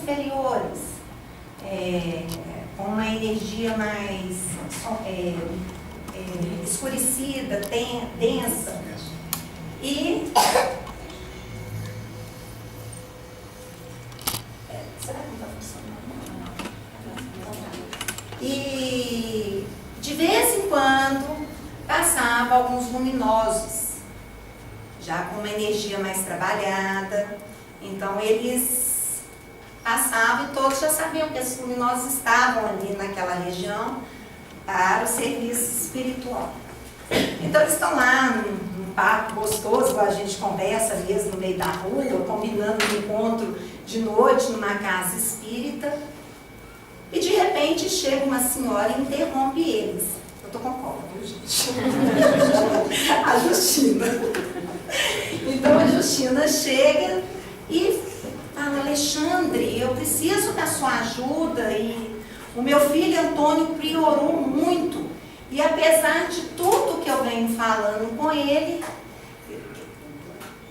inferiores, com uma energia mais escurecida, densa. E será que não está funcionando? E de vez em quando passava alguns luminosos, já com uma energia mais trabalhada. Então eles passavam e todos já sabiam que esses luminosos estavam ali naquela região para o serviço espiritual. Então eles estão lá num papo gostoso, a gente conversa mesmo no meio da rua, combinando um encontro de noite numa casa espírita, e de repente chega uma senhora e interrompe eles. Eu estou com cola, viu, gente? A Justina. Então a Justina chega e fala: Alexandre, eu preciso da sua ajuda, e o meu filho Antônio piorou muito, e apesar de tudo que eu venho falando com ele,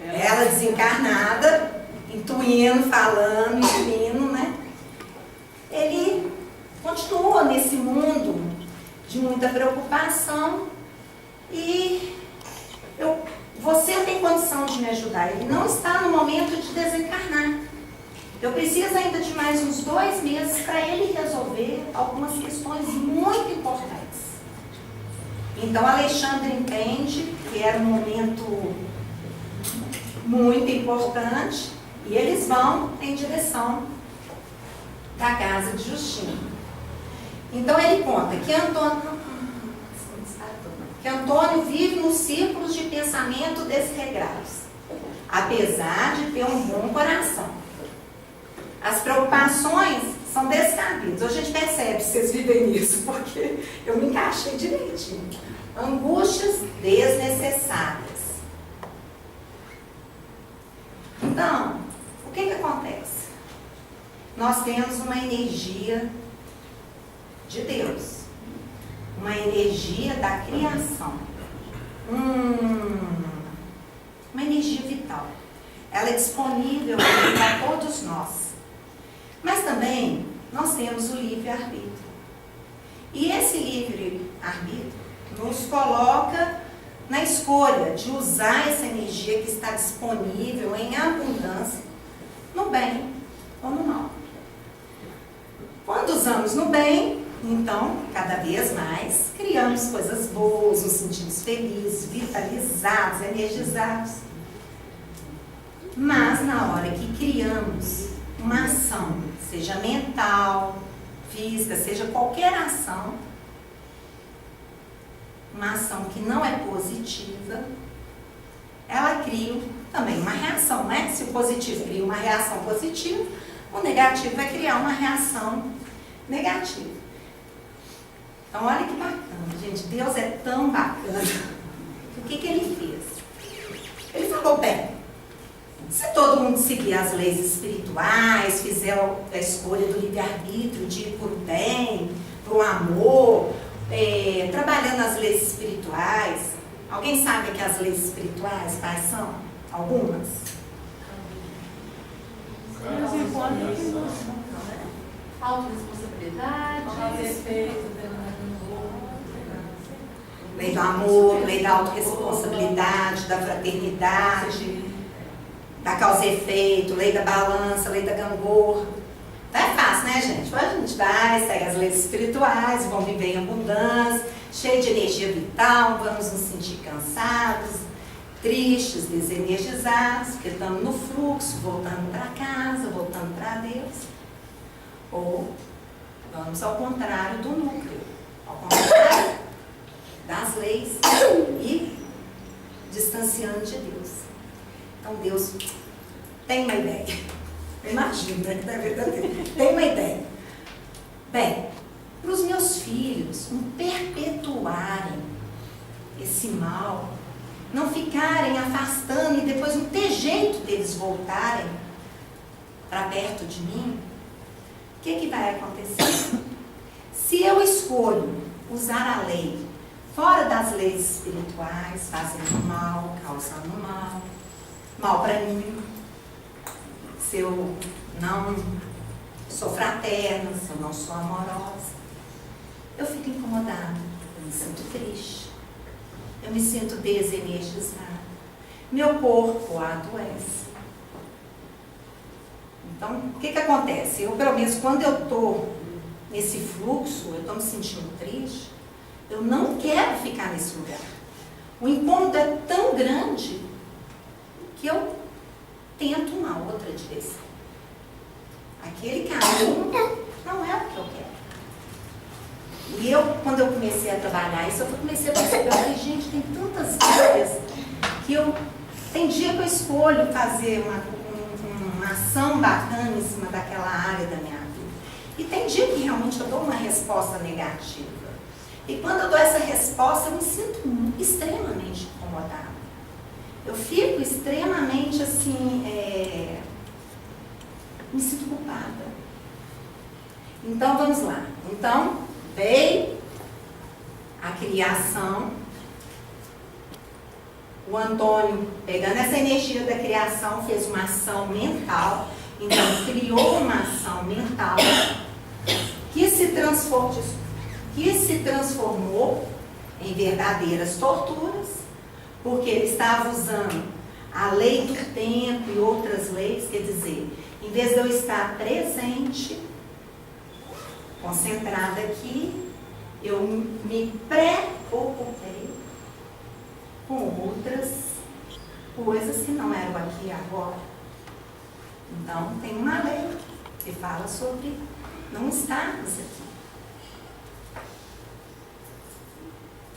ela desencarnada, intuindo, falando, intuindo, né? Ele continua nesse mundo de muita preocupação, e você tem condição de me ajudar. Ele não está no momento de desencarnar. Eu preciso ainda de mais uns 2 meses para ele resolver algumas questões muito importantes. Então Alexandre entende que era um momento muito importante, e eles vão em direção da casa de Justina. Então ele conta que Antônio vive nos círculos de pensamento desregrados, apesar de ter um bom coração. As preocupações são descabidas. A gente percebe se vocês vivem nisso, porque eu me encaixei direitinho. Angústias desnecessárias. Então, o que acontece? Nós temos uma energia de Deus, uma energia da criação, uma energia vital. Ela é disponível para todos nós. Mas também nós temos o livre-arbítrio. E esse livre-arbítrio nos coloca na escolha de usar essa energia que está disponível em abundância no bem ou no mal. Quando usamos no bem, então, cada vez mais, criamos coisas boas, nos sentimos felizes, vitalizados, energizados. Mas na hora que criamos uma ação, seja mental, física, seja qualquer ação, uma ação que não é positiva, ela cria também uma reação, né? Se o positivo cria uma reação positiva, o negativo vai criar uma reação negativa. Então olha que bacana, gente. Deus é tão bacana. O que ele fez? Ele falou: bem, se todo mundo seguir as leis espirituais, fizer a escolha do livre-arbítrio de ir para o bem, para o amor, trabalhando as leis espirituais. Alguém sabe que as leis espirituais quais são? Algumas? Autoresponsabilidade, lei do amor, lei da autorresponsabilidade, da fraternidade, da causa e efeito, lei da balança, lei da gangorra. Então é fácil, né, gente? A gente vai, segue as leis espirituais, vamos viver em abundância, cheio de energia vital, vamos nos sentir cansados, tristes, desenergizados, porque estamos no fluxo, voltando para casa, voltando para Deus. Ou vamos ao contrário do núcleo, ao contrário das leis, e distanciando de Deus. Então Deus tem uma ideia. Imagina, né, que deve ter. Tem uma ideia. Bem, para os meus filhos não perpetuarem esse mal, não ficarem afastando e depois não ter jeito deles voltarem para perto de mim, o que vai acontecer? Se eu escolho usar a lei fora das leis espirituais, fazendo mal, causando mal para mim, se eu não sou fraterna, se eu não sou amorosa, eu fico incomodada, eu me sinto triste, eu me sinto desenergizada, meu corpo adoece. Então, o que acontece? Eu, pelo menos, quando eu estou nesse fluxo, eu estou me sentindo triste, eu não quero ficar nesse lugar. O incômodo é tão grande que eu tento uma outra direção. Aquele caminho não é o que eu quero. E eu, quando eu comecei a trabalhar isso, eu comecei a perceber, eu falei, gente, tem tantas áreas que tem dia que eu escolho fazer uma ação bacana em cima daquela área da minha vida. E tem dia que realmente eu dou uma resposta negativa. E quando eu dou essa resposta, eu me sinto extremamente incomodada. Eu fico extremamente assim, me sinto culpada. Então vamos lá. Então veio a criação. O Antônio, pegando essa energia da criação, fez uma ação mental. Então criou uma ação mental que se transformou em verdadeiras torturas, porque ele estava usando a lei do tempo e outras leis, quer dizer, em vez de eu estar presente, concentrada aqui, eu me preocupei com outras coisas que não eram aqui e agora. Então, tem uma lei que fala sobre não estarmos aqui.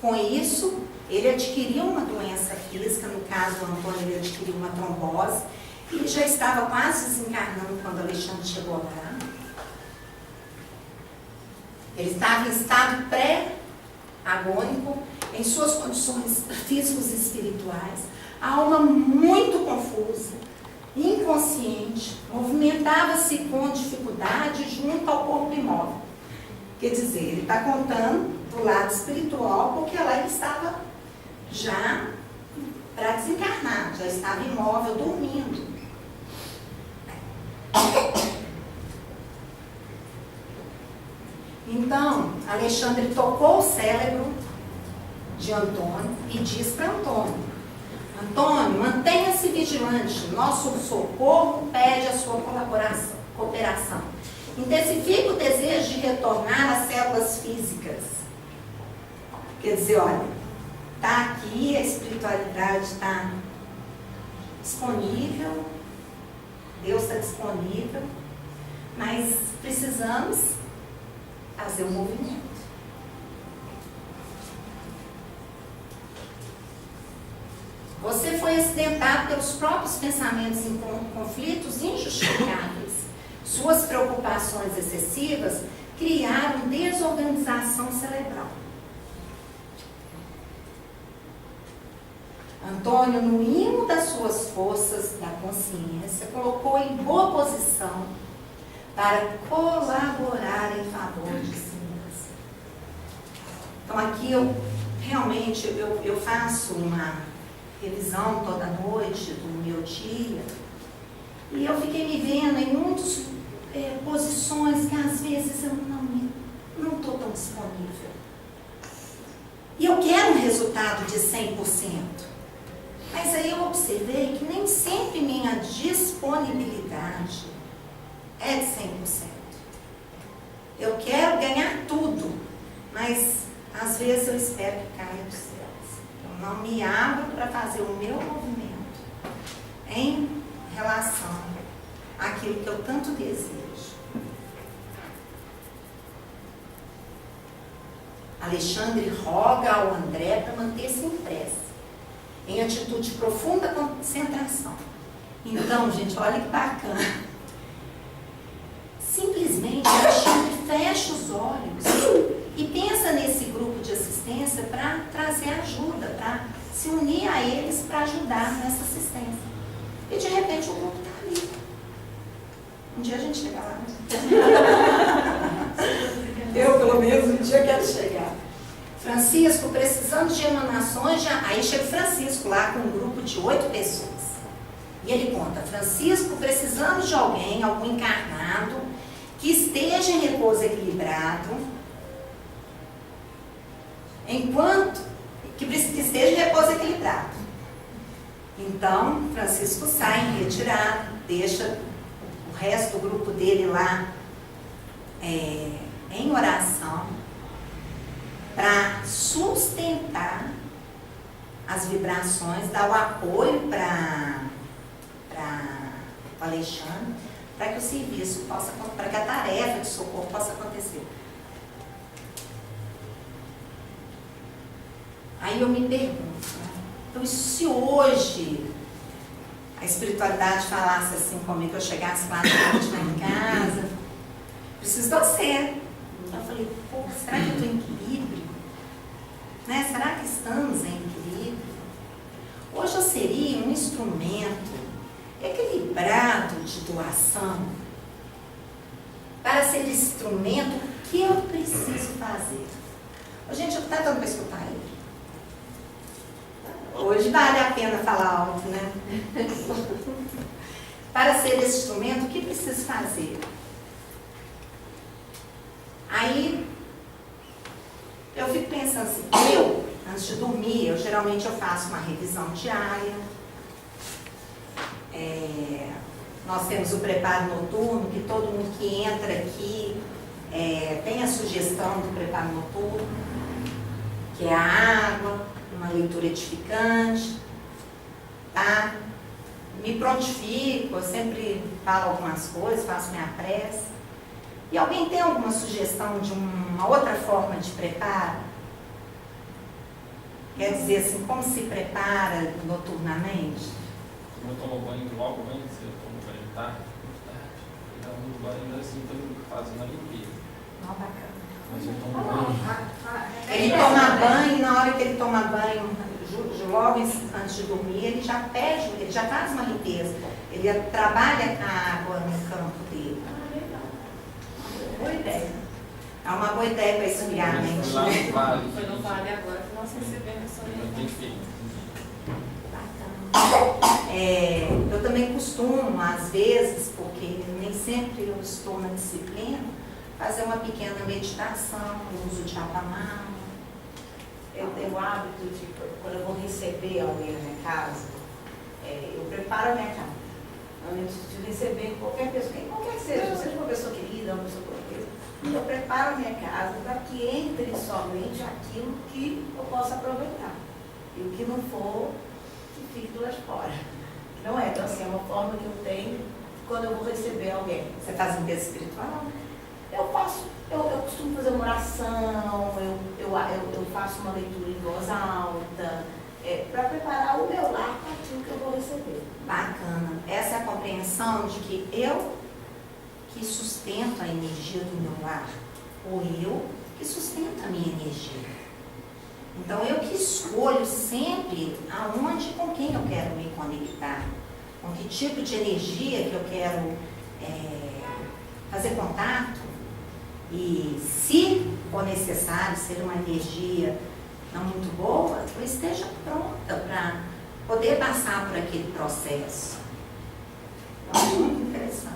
Com isso, ele adquiriu uma doença física, no caso do Antônio, ele adquiriu uma trombose, e já estava quase desencarnando quando Alexandre chegou lá. Ele estava em estado pré-agônico, em suas condições físicos e espirituais, a alma muito confusa, inconsciente, movimentava-se com dificuldade junto ao corpo imóvel. Quer dizer, ele está contando do lado espiritual, porque lá ele estava já para desencarnar, já estava imóvel, dormindo. Então, Alexandre tocou o cérebro de Antônio e diz para Antônio: Antônio, mantenha-se vigilante, nosso socorro pede a sua cooperação. Intensifique o desejo de retornar às células físicas. Quer dizer, olha, está aqui, a espiritualidade está disponível, Deus está disponível, mas precisamos fazer um movimento. Você foi acidentado pelos próprios pensamentos em conflitos injustificáveis. Suas preocupações excessivas criaram desorganização cerebral. Antônio, no imo das suas forças da consciência, colocou em boa posição para colaborar em favor de si mesmo. Então aqui eu realmente eu faço uma revisão toda noite do meu dia e eu fiquei me vendo em muitas posições que às vezes eu não estou tão disponível. E eu quero um resultado de 100%. Mas aí eu observei que nem sempre minha disponibilidade é de 100%. Eu quero ganhar tudo, mas às vezes eu espero que caia dos céus. Eu não me abro para fazer o meu movimento em relação àquilo que eu tanto desejo. Alexandre roga ao André para manter-se em prece, em atitude de profunda concentração. Então, gente, olha que bacana. Simplesmente Alexandre fecha os olhos e pensa nesse grupo de assistência para trazer ajuda, para se unir a eles para ajudar nessa assistência. E de repente o grupo está ali. Um dia a gente chega lá. Eu, pelo menos, um dia quero chegar. Francisco, precisando de emanações, aí chega o Francisco lá com um grupo de 8 pessoas. E ele conta: Francisco, precisamos de alguém, algum encarnado, que esteja em repouso equilibrado, que esteja em repouso equilibrado. Então, Francisco sai em retirada, deixa o resto do grupo dele lá em oração, para sustentar as vibrações, dar o apoio para o Alexandre, para que o serviço possa, para que a tarefa de socorro possa acontecer. Aí eu me pergunto, né? Então, se hoje a espiritualidade falasse assim comigo, eu chegasse lá em casa, preciso de você. Eu falei, pô, será que eu estou em equilíbrio? Né? Será que estamos em equilíbrio? Hoje eu seria um instrumento equilibrado de doação para ser instrumento que eu preciso fazer. Gente, está dando para escutar ele? Hoje vale a pena falar alto, né? Para ser esse instrumento, o que preciso fazer? Aí, eu fico pensando assim, antes de dormir, geralmente eu faço uma revisão diária. Nós temos o preparo noturno, que todo mundo que entra aqui tem a sugestão do preparo noturno, que é a água, uma leitura edificante, tá? Me prontifico, eu sempre falo algumas coisas, faço minha prece. E alguém tem alguma sugestão de uma outra forma de preparo? Quer dizer assim, como se prepara noturnamente? Eu tomo banho logo antes, eu tomo banho tarde, eu tomo banho assim, todo mundo fazendo a limpeza. Não, bacana. Mas eu tomo banho. Ele toma banho e na hora que ele toma banho, logo antes de dormir, ele já pede, ele já faz uma limpeza. Ele trabalha com a água no campo dele. Boa ideia. É uma boa ideia para esfriar a mente. Foi no Vale agora que nós recebemos essa orientação. Eu também costumo, às vezes, porque nem sempre eu estou na disciplina, fazer uma pequena meditação, uso de água-mal. Eu tenho o hábito de, quando eu vou receber alguém na minha casa, eu preparo a minha casa. Antes de receber qualquer pessoa, qualquer que seja uma pessoa querida, uma pessoa qualquer, eu preparo a minha casa para que entre somente aquilo que eu possa aproveitar. E o que não for, que fique do lado de fora. Não é? Então, assim, é uma forma que eu tenho quando eu vou receber alguém. Você faz limpeza espiritual? Eu costumo fazer uma oração, eu faço uma leitura em voz alta, para preparar o meu lar para aquilo que eu vou receber. Bacana. Essa é a compreensão de que eu que sustento a energia do meu lar, ou eu que sustento a minha energia. Então, eu que escolho sempre aonde e com quem eu quero me conectar, com que tipo de energia que eu quero fazer contato. E se for necessário ser uma energia não muito boa, eu esteja pronta para poder passar por aquele processo. Eu acho muito interessante.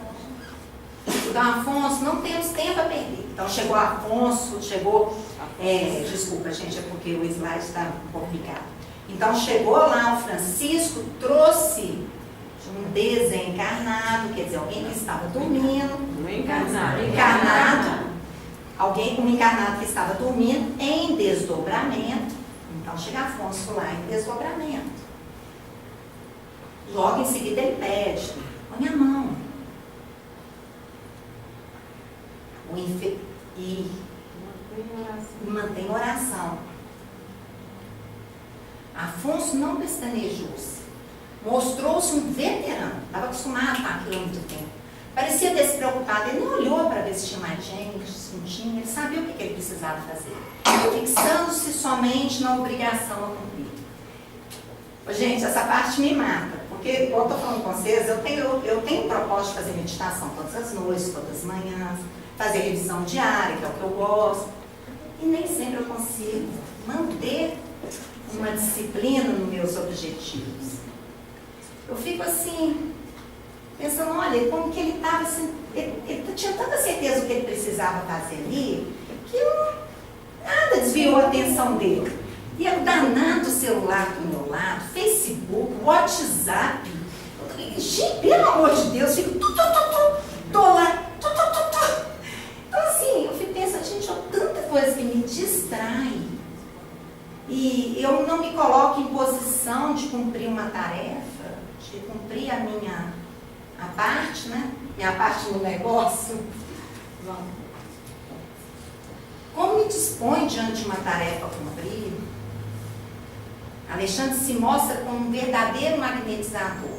Então, Afonso, não temos tempo a perder. Então, chegou Afonso, desculpa, gente, é porque o slide está um pouco complicado. Então, chegou lá o Francisco, trouxe um desencarnado, quer dizer, alguém que estava dormindo. Encarnado. Alguém com um encarnado que estava dormindo em desdobramento. Então, chega Afonso lá em desdobramento. Logo em seguida ele pede, põe a mão. E mantém oração. Afonso não pestanejou-se. Mostrou-se um veterano. Estava acostumado com aquilo há muito tempo. Parecia despreocupado. Ele não olhou para ver se tinha mais gente, se não tinha. Ele sabia o que ele precisava fazer. Fixando-se somente na obrigação a cumprir. Gente, essa parte me mata. Porque, igual eu estou falando com vocês, eu tenho o propósito de fazer meditação todas as noites, todas as manhãs. Fazer revisão diária, que é o que eu gosto. E nem sempre eu consigo manter uma disciplina nos meus objetivos. Eu fico assim, pensando, olha, como que ele estava assim, ele tinha tanta certeza coisa que ele precisava fazer ali, que nada desviou a atenção dele. E o danado celular do meu lado, Facebook, WhatsApp. Gente, pelo amor de Deus, fico tô lá, Então assim, eu fico pensando, gente, olha tanta coisa que me distrai. E eu não me coloco em posição de cumprir uma tarefa, de cumprir a minha parte, né? Minha parte no negócio. Vamos. Como me dispõe diante de uma tarefa a cumprir, Alexandre se mostra como um verdadeiro magnetizador,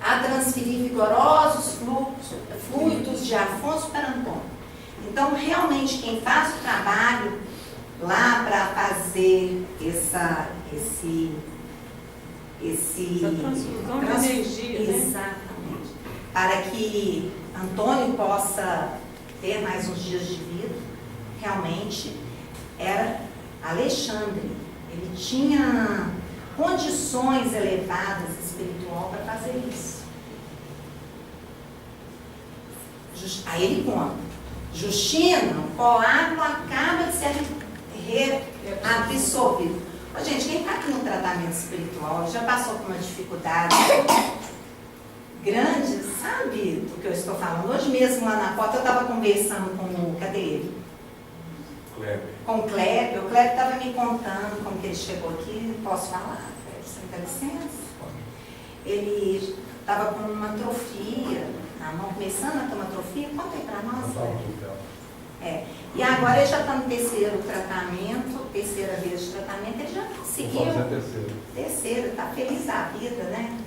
a transferir vigorosos fluidos de Afonso para Antônio. Então, realmente, quem faz o trabalho lá para fazer essa transfusão de energia, né? Exatamente. Para que Antônio possa ter mais uns dias de vida, realmente era Alexandre. Ele tinha condições elevadas espiritual para fazer isso. Aí ele conta. Justino, o coágulo acaba de ser absorvido. Gente, quem está aqui no tratamento espiritual já passou por uma dificuldade grande, sabe do que eu estou falando? Hoje mesmo lá na porta eu estava conversando com o, cadê ele? Com o Kleber. O Kleber estava me contando como que ele chegou aqui. Posso falar? Você me dá licença? Ele estava com uma atrofia na mão, começando a ter uma atrofia. Conta aí para nós. E agora ele já está no terceiro tratamento, terceira vez de tratamento, ele já conseguiu. Terceiro, está feliz da vida, né?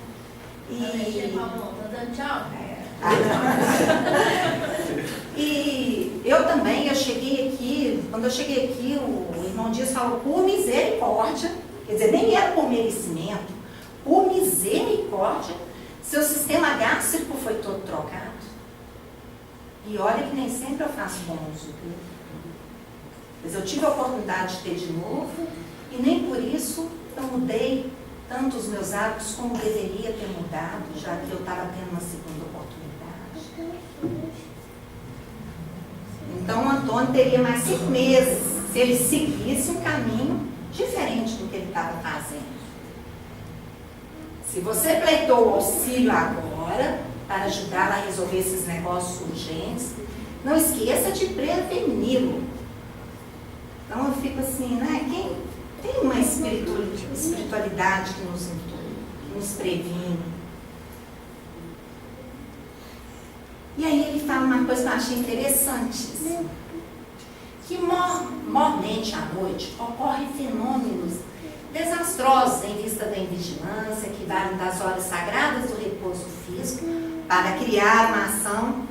Tá dando tchau? E eu também, quando eu cheguei aqui, o irmão Dias falou, por misericórdia, quer dizer, nem era por merecimento, por misericórdia, seu sistema gástrico foi todo trocado. E olha que nem sempre eu faço bom uso, viu? Mas eu tive a oportunidade de ter de novo, e nem por isso eu mudei tanto os meus hábitos como deveria ter mudado, já que eu estava tendo uma segunda oportunidade. Então o Antônio teria mais 5 meses se ele seguisse um caminho diferente do que ele estava fazendo. Se você pleitou o auxílio agora, para ajudá-la a resolver esses negócios urgentes, não esqueça de preveni-lo. Então eu fico assim, né? Quem tem uma espiritualidade que nos previne. E aí ele fala uma coisa que eu achei interessantíssima. Que mormente à noite ocorrem fenômenos desastrosos em vista da invigilância, que valem das horas sagradas do repouso físico, para criar uma ação.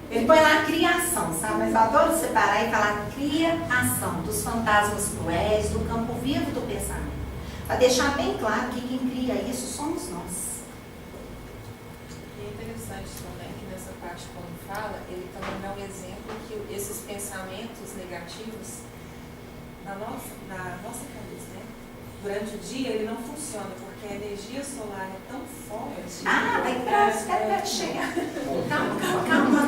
Ele põe lá criação, sabe? Mas eu adoro separar e falar cria-ação dos fantasmas cruéis, do campo vivo do pensamento. Para deixar bem claro que quem cria isso somos nós. E é interessante também que nessa parte, quando fala, ele também dá um exemplo que esses pensamentos negativos na nossa cabeça, né? Durante o dia ele não funciona, porque a energia solar é tão forte. Vai chegar. Calma.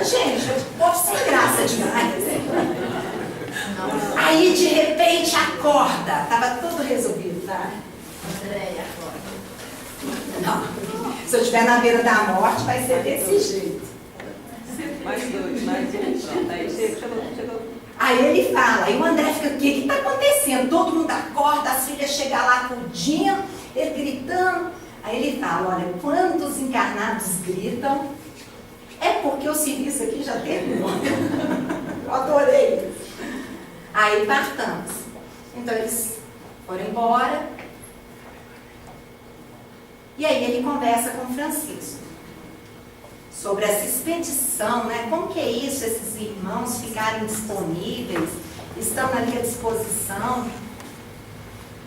Gente, pode ser graça demais. Aí de repente acorda. Tava tudo resolvido, tá? Andréia, acorda. Não. Se eu estiver na beira da morte, vai ser desse jeito. Mais dois. Pronto, aí chegou. Aí ele fala, aí o André fica, o que está acontecendo? Todo mundo acorda, as filhas chegam lá acudindo, ele gritando. Aí ele fala, olha, quando os encarnados gritam, é porque o serviço aqui já terminou. Eu adorei isso. Aí partamos. Então eles foram embora. E aí ele conversa com o Francisco sobre essa expedição, né? Como que é isso, esses irmãos ficarem disponíveis, estão ali à disposição.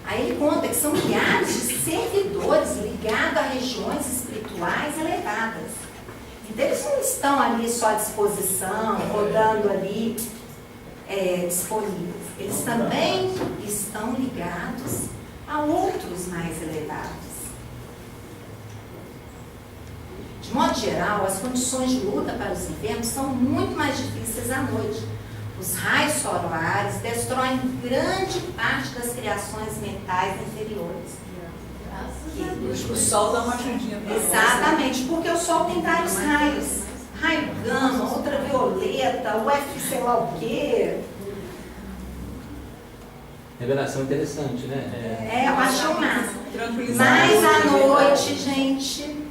Aí ele conta que são milhares de servidores ligados a regiões espirituais elevadas. Então eles não estão ali só à disposição, rodando ali disponíveis. Eles também estão ligados a outros mais elevados. De modo geral, as condições de luta para os enfermos são muito mais difíceis à noite. Os raios solares destroem grande parte das criações mentais inferiores. O sol dá uma ajudinha pra nós. Exatamente, porque o sol tem vários raios. Raio gama, ultravioleta, UF sei lá o quê. Revelação interessante, né? Eu acho o máximo. Tranquilizar. Mas à noite, gente,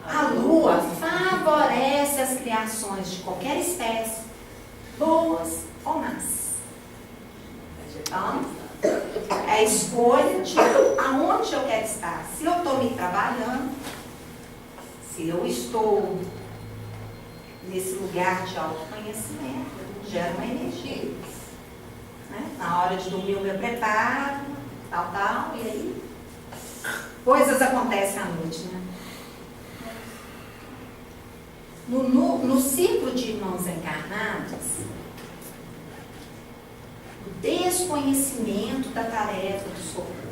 a lua favorece as criações de qualquer espécie, boas ou más. Então, é a escolha de aonde eu quero estar. Se eu estou me trabalhando, se eu estou nesse lugar de autoconhecimento, gera uma energia. Né? Na hora de dormir eu me preparo, tal, e aí coisas acontecem à noite, né? No ciclo de irmãos encarnados, o desconhecimento da tarefa do socorro.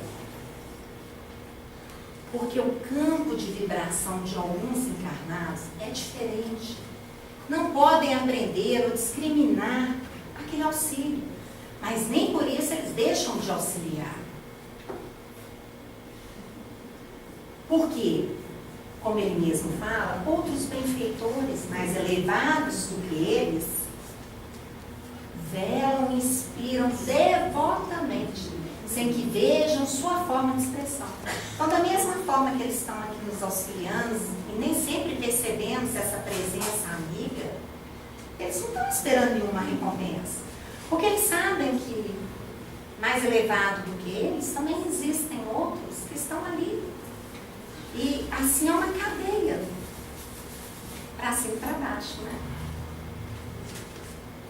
Porque o campo de vibração de alguns encarnados é diferente. Não podem aprender ou discriminar aquele auxílio, mas nem por isso eles deixam de auxiliar. Por quê? Como ele mesmo fala, outros benfeitores mais elevados do que eles velam e inspiram devotamente, sem que vejam sua forma de expressão. Então, da mesma forma que eles estão aqui nos auxiliando, e nem sempre percebemos essa presença amiga, eles não estão esperando nenhuma recompensa. Porque eles sabem que, mais elevado do que eles, também existem outros que estão ali. E assim é uma cadeia, para cima e para baixo, né?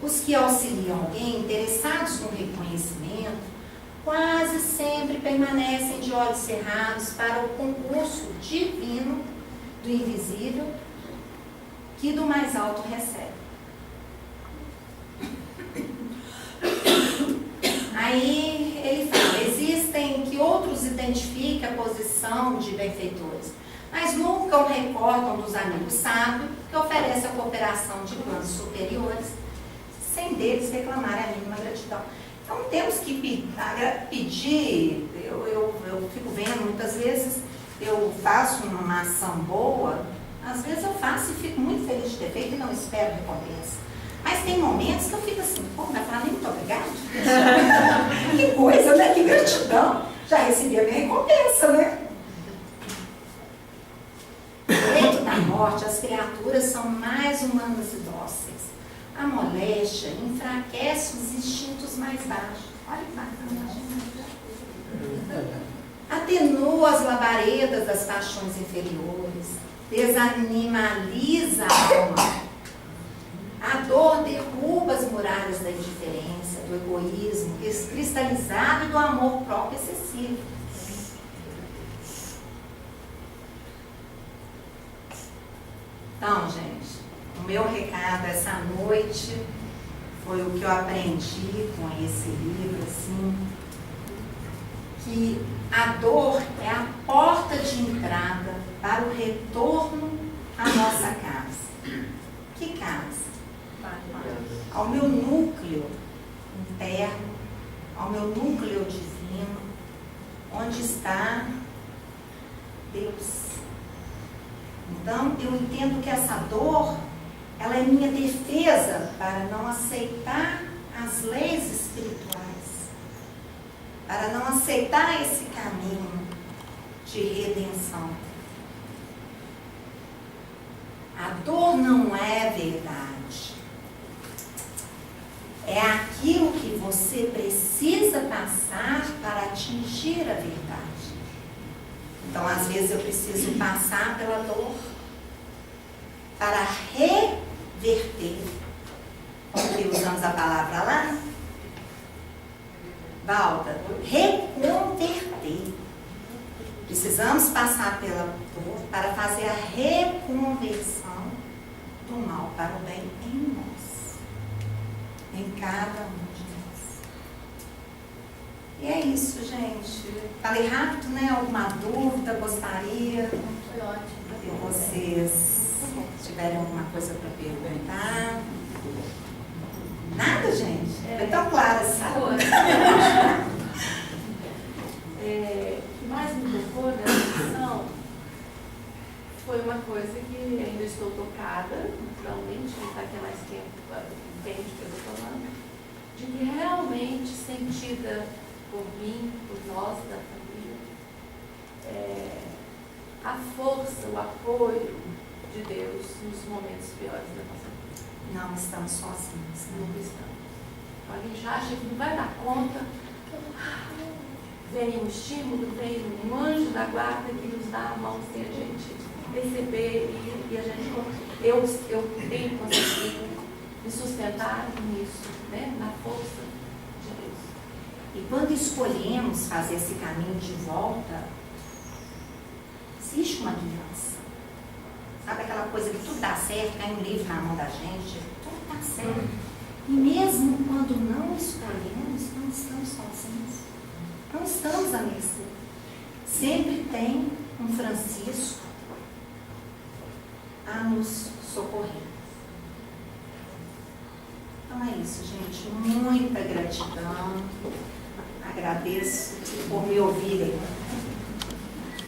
Os que auxiliam alguém interessados no reconhecimento, quase sempre permanecem de olhos cerrados para o concurso divino do invisível que do mais alto recebe. Aí ele fala, existem que outros identificam a posição de benfeitores, mas nunca o recordam dos amigos sábios que oferecem a cooperação de planos superiores, sem deles reclamarem a mínima gratidão. Então temos que pedir, eu fico vendo, muitas vezes eu faço uma ação boa, às vezes eu faço e fico muito feliz de ter feito e não espero recompensa. Mas tem momentos que eu fico assim, pô, vai falar nem muito obrigado? Que coisa, né? Que gratidão. Já recebi a minha recompensa, né? No leito da morte, as criaturas são mais humanas e dóceis. A moléstia enfraquece os instintos mais baixos. Olha que bacana, gente. Atenua as labaredas das paixões inferiores. Desanimaliza a alma. A dor derruba as muralhas da indiferença, do egoísmo cristalizado e do amor próprio excessivo. Então, gente, o meu recado essa noite foi o que eu aprendi com esse livro, assim, que a dor é a porta de entrada para o retorno à nossa casa. Que casa? Ao meu núcleo interno, ao meu núcleo divino, onde está Deus. Então, eu entendo que essa dor, ela é minha defesa para não aceitar as leis espirituais, para não aceitar esse caminho de redenção. A dor não é verdade. É aquilo que você precisa passar para atingir a verdade. Então, às vezes, eu preciso passar pela dor para reverter. Porque usamos a palavra lá, Valda, reconverter. Precisamos passar pela dor para fazer a reconversão do mal para o bem em nós, em cada um de nós. E é isso, gente. Falei rápido, né? Alguma dúvida? Gostaria? Foi ótimo. Se vocês tiverem alguma coisa para perguntar. Nada, gente? Foi tão claro assim. O que mais me tocou nessa lição foi uma coisa que ainda estou tocada, naturalmente, quem está aqui há mais tempo entende o que eu estou falando, de que realmente sentida por mim, por nós da família, a força, o apoio de Deus nos momentos piores da nossa vida. Não estamos sozinhos. Nunca estamos. Então, a gente acha que não vai dar conta, vem um estímulo, vem um anjo da guarda que nos dá a mão sem a gente perceber e a gente, eu tenho conseguido me sustentar nisso, né? Na força de Deus. E quando escolhemos fazer esse caminho de volta, existe uma guiança. Sabe aquela coisa que tudo dá certo, cai um livro na mão da gente, tudo dá certo. E mesmo quando não escolhemos, não estamos sozinhos. Não estamos a mercê. Sempre tem um Francisco a nos socorrer. Então é isso, gente. Muita gratidão. Agradeço por me ouvirem.